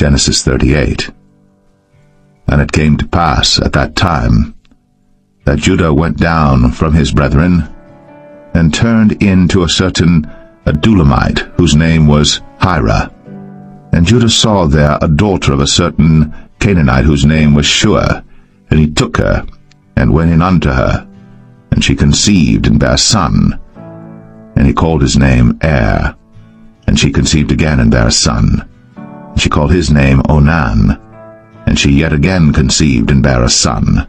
Genesis 38. And it came to pass at that time that Judah went down from his brethren, and turned in to a certain Adulamite, whose name was Hira. And Judah saw there a daughter of a certain Canaanite, whose name was Shua. And he took her, and went in unto her, and she conceived and bare a son. And he called his name Er. And she conceived again and bare a son. And she called his name Onan. And she yet again conceived and bare a son,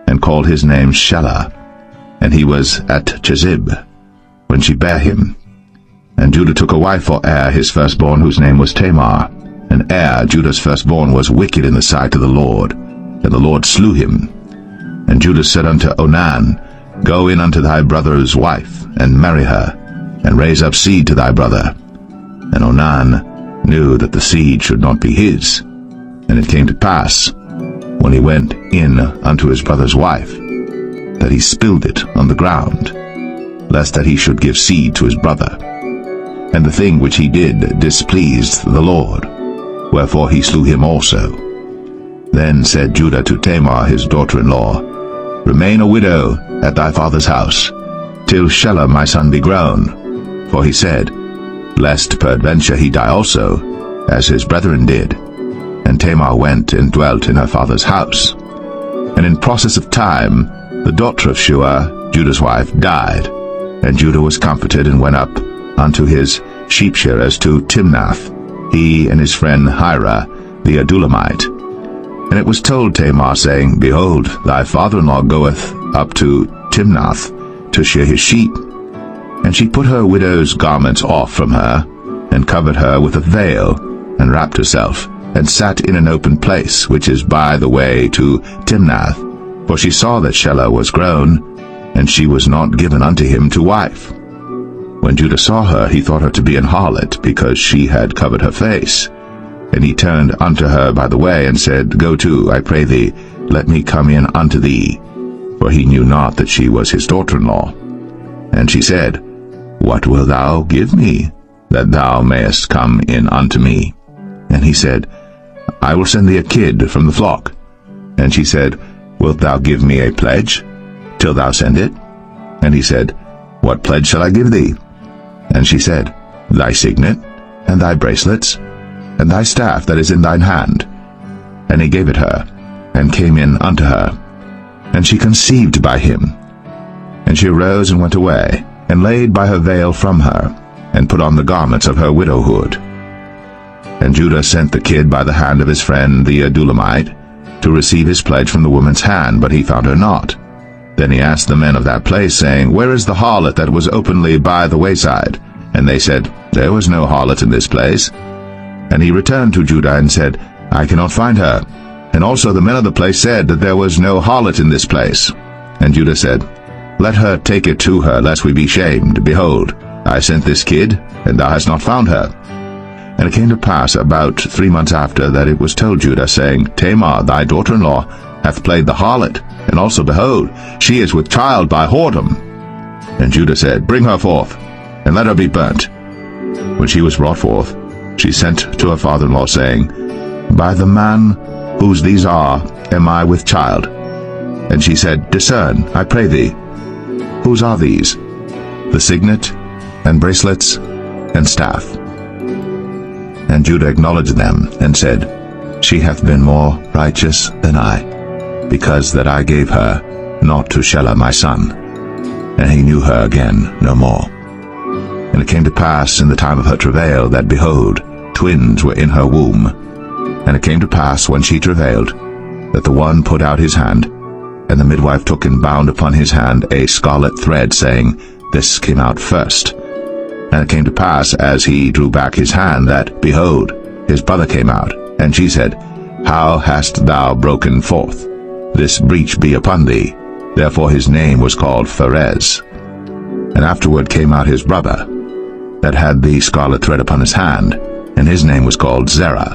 and called his name Shelah. And he was at Chezib, when she bare him. And Judah took a wife for Er his firstborn, whose name was Tamar. And Er, Judah's firstborn, was wicked in the sight of the Lord, and the Lord slew him. And Judah said unto Onan, Go in unto thy brother's wife, and marry her, and raise up seed to thy brother. And Onan knew that the seed should not be his. And it came to pass, when he went in unto his brother's wife, that he spilled it on the ground, lest that he should give seed to his brother. And the thing which he did displeased the Lord, wherefore he slew him also. Then said Judah to Tamar his daughter-in-law, Remain a widow at thy father's house, till Shelah my son be grown. For he said, Lest peradventure he die also, as his brethren did. And Tamar went and dwelt in her father's house. And in process of time, the daughter of Shua, Judah's wife, died. And Judah was comforted, and went up unto his sheep shearers to Timnath, he and his friend Hira the Adulamite. And it was told Tamar, saying, Behold, thy father-in-law goeth up to Timnath to shear his sheep. And she put her widow's garments off from her, and covered her with a veil, and wrapped herself, and sat in an open place, which is by the way to Timnath. For she saw that Shelah was grown, and she was not given unto him to wife. When Judah saw her, he thought her to be an harlot, because she had covered her face. And he turned unto her by the way, and said, Go to, I pray thee, let me come in unto thee. For he knew not that she was his daughter-in-law. And she said, What wilt thou give me, that thou mayest come in unto me? And he said, I will send thee a kid from the flock. And she said, Wilt thou give me a pledge, till thou send it? And he said, What pledge shall I give thee? And she said, Thy signet, and thy bracelets, and thy staff that is in thine hand. And he gave it her, and came in unto her. And she conceived by him. And she arose and went away, and laid by her veil from her, and put on the garments of her widowhood. And Judah sent the kid by the hand of his friend the Adulamite, to receive his pledge from the woman's hand, but he found her not. Then he asked the men of that place, saying, Where is the harlot that was openly by the wayside? And they said, There was no harlot in this place. And he returned to Judah, and said, I cannot find her. And also the men of the place said that there was no harlot in this place. And Judah said, Let her take it to her, lest we be shamed. Behold, I sent this kid, and thou hast not found her. And it came to pass about 3 months after, that it was told Judah, saying, Tamar thy daughter-in-law hath played the harlot, and also, behold, she is with child by whoredom. And Judah said, Bring her forth, and let her be burnt. When she was brought forth, she sent to her father-in-law, saying, By the man whose these are am I with child. And she said, Discern, I pray thee, whose are these? The signet, and bracelets, and staff. And Judah acknowledged them, and said, She hath been more righteous than I, because that I gave her not to Shelah my son. And he knew her again no more. And it came to pass in the time of her travail, that, behold, twins were in her womb. And it came to pass, when she travailed, that the one put out his hand, and the midwife took and bound upon his hand a scarlet thread, saying, This came out first. And it came to pass, as he drew back his hand, that, behold, his brother came out. And she said, How hast thou broken forth? This breach be upon thee. Therefore his name was called Pharez. And afterward came out his brother, that had the scarlet thread upon his hand, and his name was called Zerah.